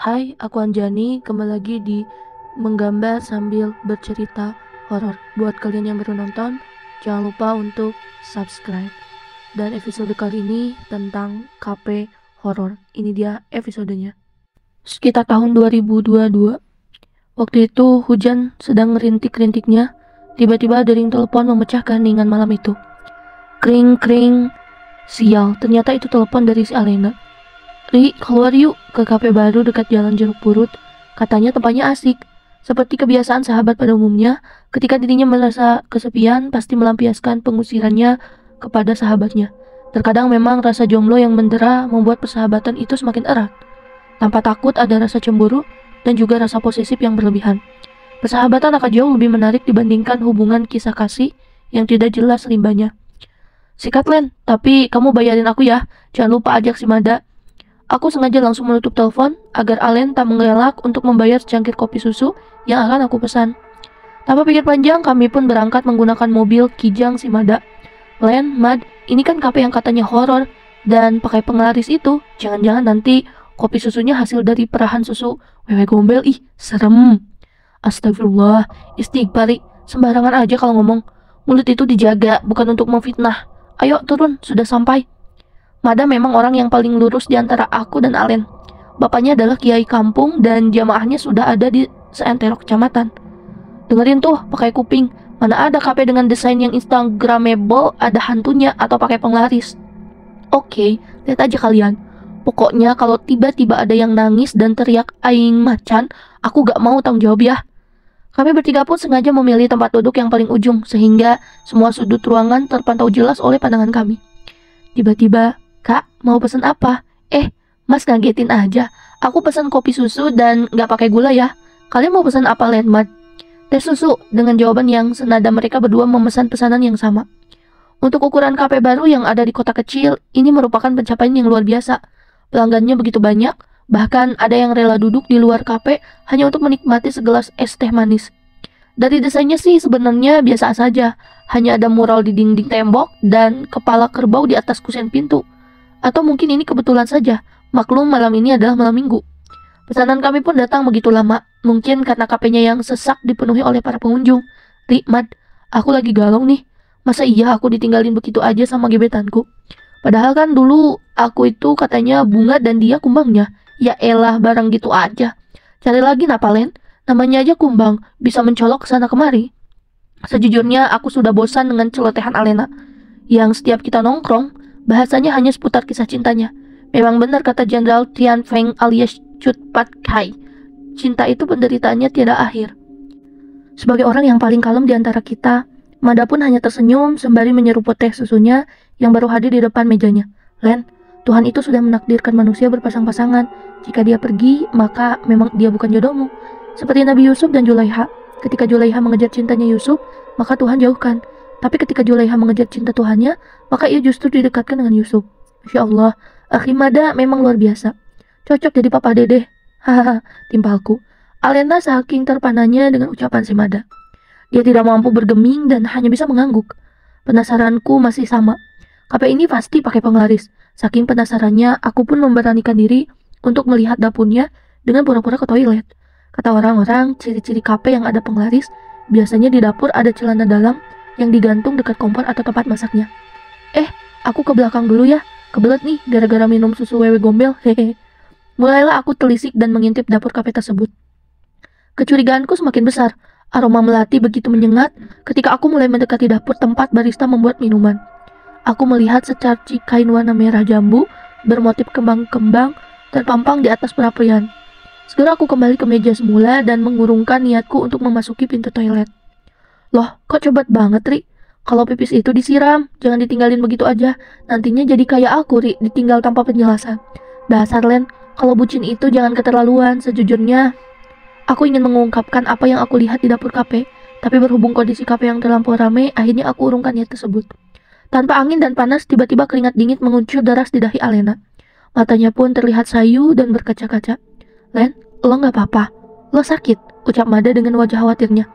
Hai, aku Anjani, kembali lagi di Menggambar Sambil Bercerita Horor. Buat kalian yang baru nonton, jangan lupa untuk subscribe. Dan episode kali ini tentang KP horor. Ini dia episodenya. Sekitar tahun 2022, waktu itu hujan sedang rintik-rintiknya. Tiba-tiba dering telepon memecahkan keheningan malam itu. Kring-kring, sial, ternyata itu telepon dari si Alena. Ri, keluar yuk ke kafe baru dekat Jalan Jeruk Purut. Katanya tempatnya asik. Seperti kebiasaan sahabat pada umumnya, ketika dirinya merasa kesepian, pasti melampiaskan pengusirannya kepada sahabatnya. Terkadang memang rasa jomblo yang mendera membuat persahabatan itu semakin erat. Tanpa takut ada rasa cemburu dan juga rasa posesif yang berlebihan. Persahabatan akan jauh lebih menarik dibandingkan hubungan kisah kasih yang tidak jelas rimbanya. Sikat Len, tapi kamu bayarin aku ya. Jangan lupa ajak si Mada. Aku sengaja langsung menutup telepon agar Alen tak mengelak untuk membayar secangkir kopi susu yang akan aku pesan. Tanpa pikir panjang, kami pun berangkat menggunakan mobil Kijang si Mada. Len, Mad, ini kan kafe yang katanya horor dan pakai penglaris itu. Jangan-jangan nanti kopi susunya hasil dari perahan susu wewe gombel. Ih, serem. Astagfirullah, istighfar, sembarangan aja kalau ngomong. Mulut itu dijaga, bukan untuk memfitnah. Ayo turun, sudah sampai. Mada memang orang yang paling lurus di antara aku dan Alen. Bapaknya adalah kiai kampung dan jamaahnya sudah ada di seantero kecamatan. Dengerin tuh, pakai kuping. Mana ada kafe dengan desain yang instagramable, ada hantunya atau pakai penglaris. Oke, lihat aja kalian. Pokoknya kalau tiba-tiba ada yang nangis dan teriak aing macan, aku gak mau tanggung jawab ya. Kami bertiga pun sengaja memilih tempat duduk yang paling ujung, sehingga semua sudut ruangan terpantau jelas oleh pandangan kami. Tiba-tiba, Kak, mau pesan apa? Mas ngagetin aja. Aku pesan kopi susu dan gak pakai gula ya. Kalian mau pesan apa, Landmat? Teh susu, dengan jawaban yang senada mereka berdua memesan pesanan yang sama. Untuk ukuran kafe baru yang ada di kota kecil, ini merupakan pencapaian yang luar biasa. Pelanggannya begitu banyak, bahkan ada yang rela duduk di luar kafe hanya untuk menikmati segelas es teh manis. Dari desainnya sih sebenarnya biasa saja. Hanya ada mural di dinding tembok dan kepala kerbau di atas kusen pintu. Atau mungkin ini kebetulan saja, maklum malam ini adalah malam minggu. Pesanan kami pun datang begitu lama, mungkin karena kafenya yang sesak dipenuhi oleh para pengunjung. Mad, aku lagi galau nih. Masa iya aku ditinggalin begitu aja sama gebetanku? Padahal kan dulu aku itu katanya bunga dan dia kumbangnya. Ya elah, barang gitu aja. Cari lagi Napalen, namanya aja kumbang, bisa mencolok kesana kemari. Sejujurnya aku sudah bosan dengan celotehan Alena, yang setiap kita nongkrong, bahasanya hanya seputar kisah cintanya. Memang benar kata Jenderal Tian Feng alias Cut Pat Kai, cinta itu penderitaannya tiada akhir. Sebagai orang yang paling kalem di antara kita, Mada pun hanya tersenyum sembari menyeruput teh susunya yang baru hadir di depan mejanya. Len, Tuhan itu sudah menakdirkan manusia berpasang-pasangan. Jika dia pergi, maka memang dia bukan jodohmu. Seperti Nabi Yusuf dan Julaiha. Ketika Julaiha mengejar cintanya Yusuf, maka Tuhan jauhkan. Tapi ketika Julaiha mengejar cinta Tuhannya, maka ia justru didekatkan dengan Yusuf. Masya Allah, Akhi Mada memang luar biasa. Cocok jadi papa dedeh. Hahaha, timpalku. Alena saking terpananya dengan ucapan si Mada. Dia tidak mampu bergeming dan hanya bisa mengangguk. Penasaranku masih sama. Kafe ini pasti pakai penglaris. Saking penasarannya, aku pun memberanikan diri untuk melihat dapurnya dengan pura-pura ke toilet. Kata orang-orang, ciri-ciri kafe yang ada penglaris, biasanya di dapur ada celana dalam yang digantung dekat kompor atau tempat masaknya. Aku ke belakang dulu ya. Kebelet nih gara-gara minum susu wewe gombel. Hehe. Mulailah aku telisik dan mengintip dapur kafe tersebut. Kecurigaanku semakin besar. Aroma melati begitu menyengat ketika aku mulai mendekati dapur tempat barista membuat minuman. Aku melihat secarci kain warna merah jambu bermotif kembang-kembang terpampang di atas perapian. Segera aku kembali ke meja semula dan mengurungkan niatku untuk memasuki pintu toilet. Loh, kok cepat banget, Ri? Kalau pipis itu disiram, jangan ditinggalin begitu aja. Nantinya jadi kayak aku, Ri, ditinggal tanpa penjelasan. Dasar, Len, kalau bucin itu jangan keterlaluan. Sejujurnya, aku ingin mengungkapkan apa yang aku lihat di dapur kafe. Tapi berhubung kondisi kafe yang terlampau ramai, akhirnya aku urungkan niat tersebut. Tanpa angin dan panas, tiba-tiba keringat dingin menguncur deras di dahi Alena. Matanya pun terlihat sayu dan berkaca-kaca. Len, lo gak apa-apa? Lo sakit? Ucap Mada dengan wajah khawatirnya.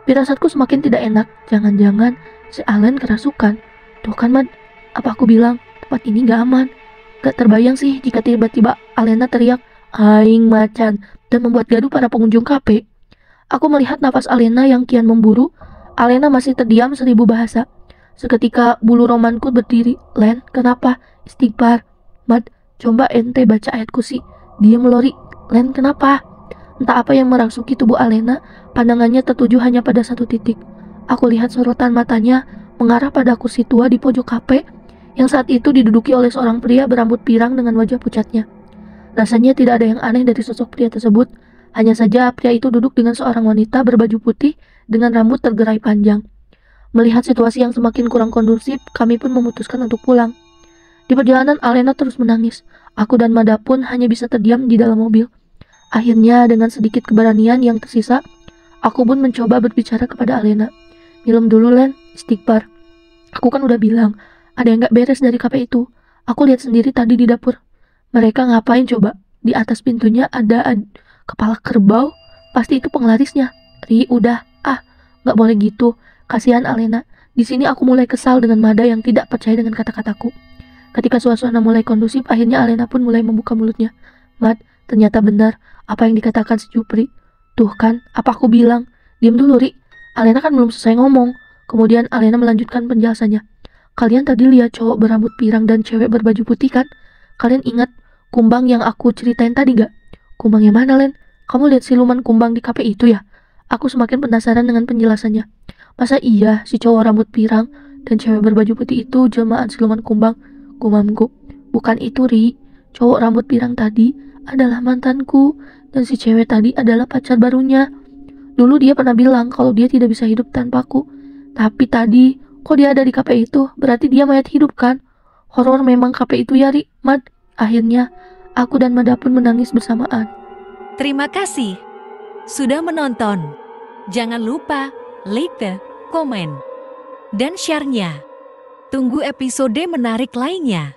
Firasatku semakin tidak enak. Jangan-jangan si Alen kerasukan. Tuh kan, Mad, apa aku bilang tempat ini gak aman. Gak terbayang sih jika tiba-tiba Alena teriak aing macan, dan membuat gaduh para pengunjung kafe. Aku melihat nafas Alena yang kian memburu. Alena masih terdiam 1000 bahasa. Seketika bulu romanku berdiri. Len, kenapa? Istighfar. Mad, coba ente baca ayat kursi. Dia melori. Len, kenapa? Entah apa yang merasuki tubuh Alena, pandangannya tertuju hanya pada satu titik. Aku lihat sorotan matanya mengarah pada kursi tua di pojok kafe yang saat itu diduduki oleh seorang pria berambut pirang dengan wajah pucatnya. Rasanya tidak ada yang aneh dari sosok pria tersebut. Hanya saja pria itu duduk dengan seorang wanita berbaju putih dengan rambut tergerai panjang. Melihat situasi yang semakin kurang kondusif, kami pun memutuskan untuk pulang. Di perjalanan Alena terus menangis. Aku dan Mada pun hanya bisa terdiam di dalam mobil. Akhirnya dengan sedikit keberanian yang tersisa, aku pun mencoba berbicara kepada Alena. Minum dulu Len, istighfar. Aku kan udah bilang, ada yang gak beres dari kafe itu. Aku lihat sendiri tadi di dapur. Mereka ngapain coba? Di atas pintunya ada kepala kerbau. Pasti itu penglarisnya. Ri, udah. Gak boleh gitu. Kasihan Alena. Di sini aku mulai kesal dengan Mada yang tidak percaya dengan kata-kataku. Ketika suasana mulai kondusif, akhirnya Alena pun mulai membuka mulutnya. Mad, ternyata benar apa yang dikatakan si Jupri. Tuh kan, apa aku bilang? Diam dulu, Ri. Alena kan belum selesai ngomong. Kemudian Alena melanjutkan penjelasannya. Kalian tadi lihat cowok berambut pirang dan cewek berbaju putih kan? Kalian ingat kumbang yang aku ceritain tadi gak? Kumbang yang mana, Len? Kamu lihat siluman kumbang di kafe itu ya? Aku semakin penasaran dengan penjelasannya. Masa iya si cowok rambut pirang dan cewek berbaju putih itu jelmaan siluman kumbang? Gumamku. Bukan itu, Ri. Cowok rambut pirang tadi adalah mantanku dan si cewek tadi adalah pacar barunya. Dulu dia pernah bilang kalau dia tidak bisa hidup tanpaku. Tapi tadi, kok dia ada di kafe itu? Berarti dia mayat hidup kan? Horor memang kafe itu ya, Ri. Mad. Akhirnya, aku dan Mada pun menangis bersamaan. Terima kasih sudah menonton. Jangan lupa like, komen, dan share-nya. Tunggu episode menarik lainnya.